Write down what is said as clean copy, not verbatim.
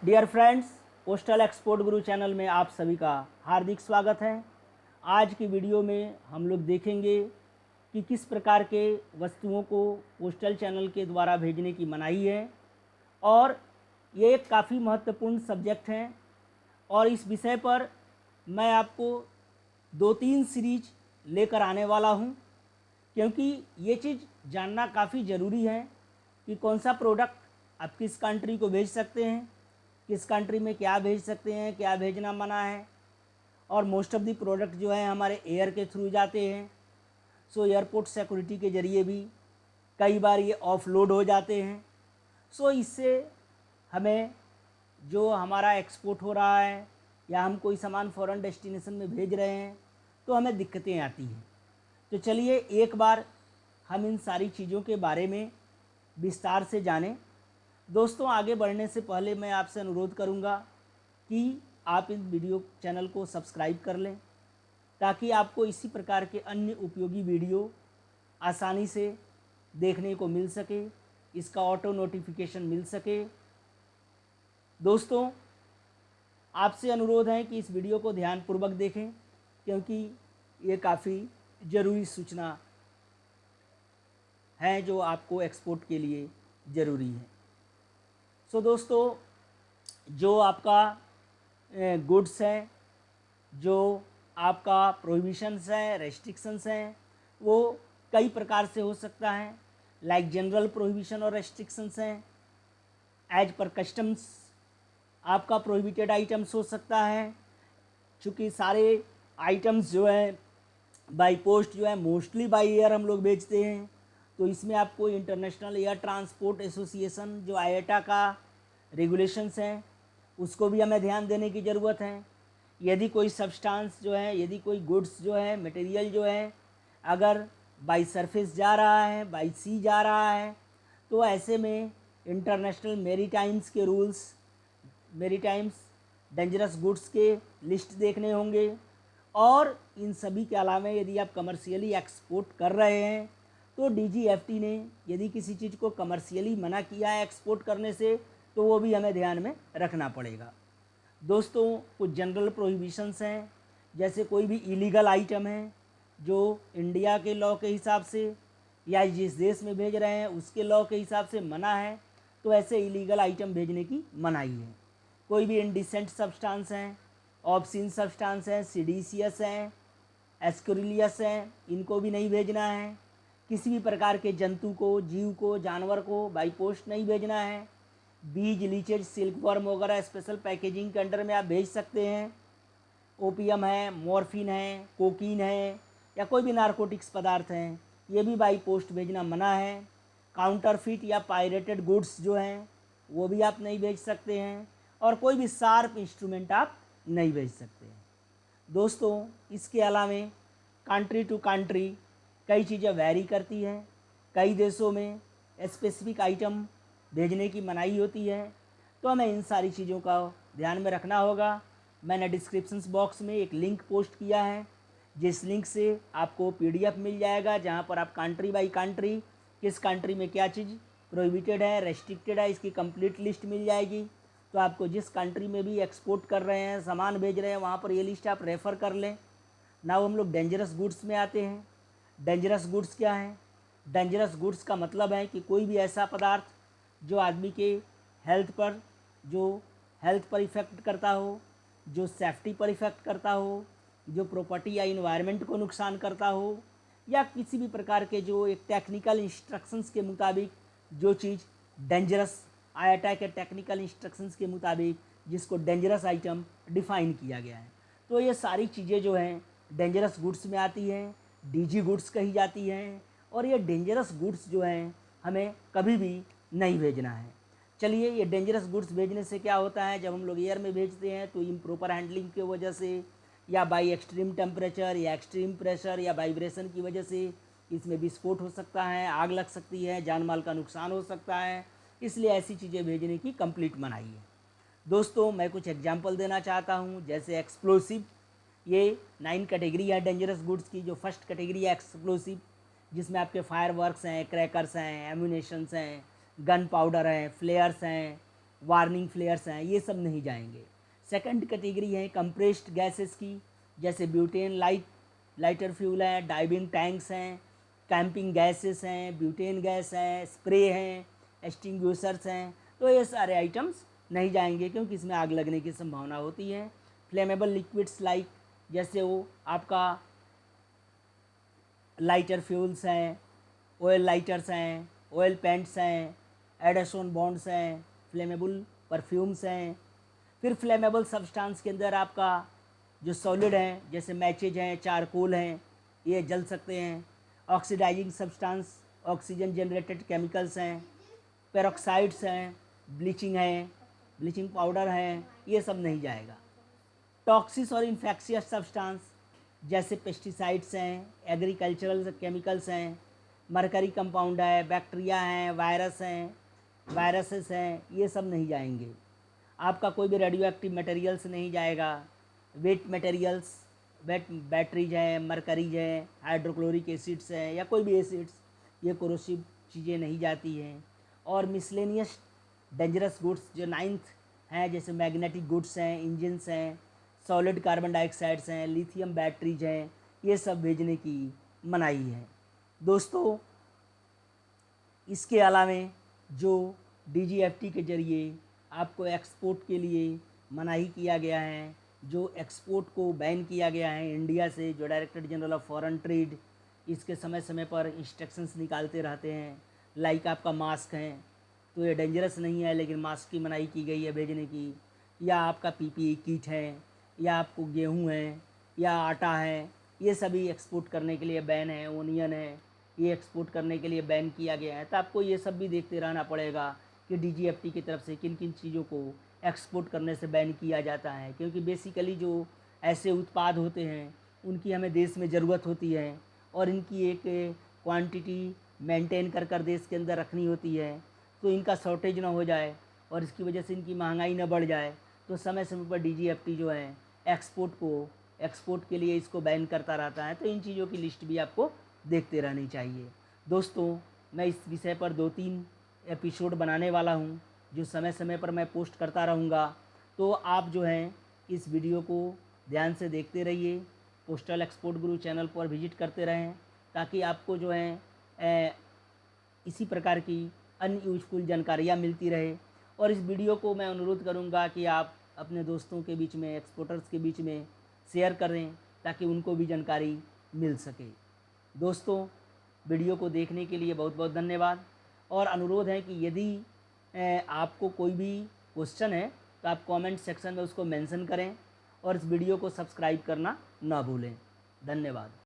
Dear friends, postal export गुरु channel में आप सभी का हार्दिक स्वागत है। आज की वीडियो में हम लोग देखेंगे कि किस प्रकार के वस्तुओं को पोस्टल चैनल के द्वारा भेजने की मनाही है और ये एक काफ़ी महत्वपूर्ण सब्जेक्ट है और इस विषय पर मैं आपको 2-3 सीरीज लेकर आने वाला हूँ, क्योंकि ये चीज़ जानना काफ़ी ज़रूरी है कि कौन सा प्रोडक्ट आप किस कंट्री को भेज सकते हैं, किस कंट्री में क्या भेज सकते हैं, क्या भेजना मना है। और मोस्ट ऑफ दी प्रोडक्ट जो है हमारे एयर के थ्रू जाते हैं, सो एयरपोर्ट सिक्योरिटी के ज़रिए भी कई बार ये ऑफलोड हो जाते हैं। सो इससे हमें जो हमारा एक्सपोर्ट हो रहा है या हम कोई सामान फॉरेन डेस्टिनेशन में भेज रहे हैं तो हमें दिक्कतें आती हैं। तो चलिए एक बार हम इन सारी चीज़ों के बारे में विस्तार से जानें। दोस्तों, आगे बढ़ने से पहले मैं आपसे अनुरोध करूंगा कि आप इस वीडियो चैनल को सब्सक्राइब कर लें, ताकि आपको इसी प्रकार के अन्य उपयोगी वीडियो आसानी से देखने को मिल सके, इसका ऑटो नोटिफिकेशन मिल सके। दोस्तों, आपसे अनुरोध है कि इस वीडियो को ध्यानपूर्वक देखें, क्योंकि ये काफ़ी ज़रूरी सूचना है जो आपको एक्सपोर्ट के लिए ज़रूरी है। सो दोस्तों, जो आपका गुड्स है, जो आपका प्रोहिबिशंस है, रेस्ट्रिक्शंस हैं, वो कई प्रकार से हो सकता है। लाइक जनरल प्रोहिबिशन और रेस्ट्रिक्शंस हैं। एज पर कस्टम्स आपका प्रोहिबिटेड आइटम्स हो सकता है, चूँकि सारे आइटम्स जो हैं बाई पोस्ट जो है मोस्टली बाई एयर हम लोग बेचते हैं, तो इसमें आपको इंटरनेशनल एयर ट्रांसपोर्ट एसोसिएशन जो आईएटा का रेगुलेशंस हैं उसको भी हमें ध्यान देने की ज़रूरत है। यदि कोई सब्सटेंस जो है, यदि कोई गुड्स जो है, मटेरियल जो है, अगर बाई सरफेस जा रहा है, बाई सी जा रहा है, तो ऐसे में इंटरनेशनल मेरीटाइम्स के रूल्स, मेरीटाइम्स डेंजरस गुड्स के लिस्ट देखने होंगे। और इन सभी के अलावा यदि आप कमर्शियली एक्सपोर्ट कर रहे हैं तो डीजीएफटी ने यदि किसी चीज़ को कमर्शियली मना किया है एक्सपोर्ट करने से, तो वो भी हमें ध्यान में रखना पड़ेगा। दोस्तों, कुछ जनरल प्रोहिबिशंस हैं, जैसे कोई भी इलीगल आइटम है जो इंडिया के लॉ के हिसाब से या जिस देश में भेज रहे हैं उसके लॉ के हिसाब से मना है, तो ऐसे इलीगल आइटम भेजने की मनाही है। कोई भी इंडिसेंट सब्सटेंस हैं, ऑब्सीन सब्सटेंस हैं, सीडीसियस हैं, एस्क्रिलियस हैं, इनको भी नहीं भेजना है। किसी भी प्रकार के जंतु को, जीव को, जानवर को बाई पोस्ट नहीं भेजना है। बीज, लीचेज, सिल्कवर्म वगैरह स्पेशल पैकेजिंग के अंडर में आप भेज सकते हैं। ओपियम है, मॉर्फिन है, कोकीन है या कोई भी नारकोटिक्स पदार्थ हैं, ये भी बाई पोस्ट भेजना मना है। काउंटरफिट या पायरेटेड गुड्स जो हैं वो भी आप नहीं भेज सकते हैं, और कोई भी शार्प इंस्ट्रूमेंट आप नहीं भेज सकते हैं। दोस्तों, इसके अलावा कंट्री टू कंट्री कई चीज़ें वैरी करती हैं। कई देशों में स्पेसिफिक आइटम भेजने की मनाही होती है, तो हमें इन सारी चीज़ों का ध्यान में रखना होगा। मैंने डिस्क्रिप्शंस बॉक्स में एक लिंक पोस्ट किया है, जिस लिंक से आपको पीडीएफ मिल जाएगा, जहां पर आप कंट्री बाई कंट्री किस कंट्री में क्या चीज़ प्रोहिबिटेड है, रेस्ट्रिक्टेड है, इसकी कंप्लीट लिस्ट मिल जाएगी। तो आपको जिस कंट्री में भी एक्सपोर्ट कर रहे हैं, सामान भेज रहे हैं, वहाँ पर ये लिस्ट आप रेफ़र कर लें। नाउ हम लोग डेंजरस गुड्स में आते हैं। डेंजरस गुड्स क्या है? डेंजरस गुड्स का मतलब है कि कोई भी ऐसा पदार्थ जो आदमी के हेल्थ पर, जो हेल्थ पर इफ़ेक्ट करता हो, जो सेफ्टी पर इफ़ेक्ट करता हो, जो प्रॉपर्टी या इन्वायरमेंट को नुकसान करता हो, या किसी भी प्रकार के जो एक टेक्निकल इंस्ट्रक्शंस के मुताबिक जो चीज़ डेंजरस, आईएटा के टेक्निकल इंस्ट्रक्शंस के मुताबिक जिसको डेंजरस आइटम डिफ़ाइन किया गया है, तो ये सारी चीज़ें जो हैं डेंजरस गुड्स में आती हैं, डीजी गुड्स कही जाती हैं। और ये डेंजरस गुड्स जो हैं हमें कभी भी नहीं भेजना है। चलिए, ये डेंजरस गुड्स भेजने से क्या होता है, जब हम लोग एयर में भेजते हैं तो इम्प्रॉपर हैंडलिंग की वजह से, या बाई एक्सट्रीम टेम्परेचर या एक्सट्रीम प्रेशर या वाइब्रेशन की वजह से इसमें विस्फोट हो सकता है, आग लग सकती है, जान माल का नुकसान हो सकता है। इसलिए ऐसी चीज़ें भेजने की कंप्लीट मनाही है। दोस्तों, मैं कुछ एग्जांपल देना चाहता हूँ, जैसे एक्सप्लोसिव। ये 9 कैटेगरी है डेंजरस गुड्स की। जो फर्स्ट कैटेगरी है एक्सप्लोसिव, जिसमें आपके फायर वर्क्स हैं, क्रैकर्स हैं, एम्यूनेशंस हैं, गन पाउडर हैं, फ्लेयर्स हैं, वार्निंग फ्लेयर्स हैं, ये सब नहीं जाएंगे। सेकंड कैटेगरी है कंप्रेस्ड गैसेस की, जैसे ब्यूटेन, लाइटर फ्यूल हैं, डाइविंग टैंक्स हैं, कैंपिंग गैसेस हैं, ब्यूटेन गैस हैं, स्प्रे हैं, एक्सटिंग्विशर्स हैं। तो ये सारे आइटम्स नहीं जाएंगे क्योंकि इसमें आग लगने की संभावना होती है। फ्लेमेबल लिक्विड्स लाइक, जैसे वो आपका लाइटर फ्यूल्स हैं, ऑयल लाइटर्स हैं, ऑयल पेंट्स हैं, एडेसोन बॉन्ड्स हैं, फ्लेमेबल परफ्यूम्स हैं। फिर फ्लेमेबल सब्सटेंस के अंदर आपका जो सॉलिड हैं, जैसे मैचेज हैं, चारकोल हैं, ये जल सकते हैं। Oxidising substance, oxygen generated chemicals हैं, पेरोक्साइड्स हैं, ब्लीचिंग है, ब्लीचिंग पाउडर है, ये सब नहीं जाएगा। टॉक्सिस और इन्फेक्शियस सब्सटेंस, जैसे पेस्टिसाइड्स हैं, एग्रीकल्चरल केमिकल्स हैं, मरकरी कंपाउंड है, बैक्टीरिया हैं, वायरसेस हैं, ये सब नहीं जाएंगे। आपका कोई भी रेडियो एक्टिव मटेरियल्स नहीं जाएगा। वेट मटेरियल्स, वेट बैटरीज हैं, मरकरीज हैं, हाइड्रोक्लोरिक एसिड्स हैं या कोई भी एसिड्स, ये कोरोसिव चीज़ें नहीं जाती हैं। और मिसलेनियस डेंजरस गुड्स जो नाइन्थ हैं, जैसे मैग्नेटिक गुड्स हैं, इंजन्स हैं, सॉलिड कार्बन डाइऑक्साइड्स हैं, लिथियम बैटरीज हैं, ये सब भेजने की मनाही है। दोस्तों, इसके अलावा जो DGFT के ज़रिए आपको एक्सपोर्ट के लिए मनाही किया गया है, जो एक्सपोर्ट को बैन किया गया है इंडिया से, जो director general of foreign trade इसके समय समय पर इंस्ट्रक्शंस निकालते रहते हैं। लाइक आपका मास्क है, तो ये डेंजरस नहीं है लेकिन मास्क की मनाही की गई है भेजने की। या आपका PPE किट है, या आपको गेहूँ है, या आटा है, ये सभी एक्सपोर्ट करने के लिए बैन है। ओनियन है, ये एक्सपोर्ट करने के लिए बैन किया गया है। तो आपको ये सब भी देखते रहना पड़ेगा कि DGFT की तरफ से किन किन चीज़ों को एक्सपोर्ट करने से बैन किया जाता है, क्योंकि बेसिकली जो ऐसे उत्पाद होते हैं उनकी हमें देश में ज़रूरत होती है और इनकी एक क्वांटिटी मेंटेन कर कर देश के अंदर रखनी होती है। तो इनका शॉर्टेज ना हो जाए और इसकी वजह से इनकी महंगाई ना बढ़ जाए, तो समय समय पर DGFT जो है एक्सपोर्ट के लिए इसको बैन करता रहता है। तो इन चीज़ों की लिस्ट भी आपको देखते रहनी चाहिए। दोस्तों, मैं इस विषय पर 2-3 एपिसोड बनाने वाला हूँ जो समय समय पर मैं पोस्ट करता रहूँगा। तो आप जो हैं इस वीडियो को ध्यान से देखते रहिए, पोस्टल एक्सपोर्ट गुरु चैनल पर विजिट करते रहें, ताकि आपको जो है इसी प्रकार की अनयूजफुल जानकारियाँ मिलती रहे। और इस वीडियो को मैं अनुरोध करूँगा कि आप अपने दोस्तों के बीच में, एक्सपोर्टर्स के बीच में शेयर करें ताकि उनको भी जानकारी मिल सके। दोस्तों, वीडियो को देखने के लिए बहुत बहुत धन्यवाद। और अनुरोध है कि यदि आपको कोई भी क्वेश्चन है तो आप कमेंट सेक्शन में उसको मेंशन करें और इस वीडियो को सब्सक्राइब करना ना भूलें। धन्यवाद।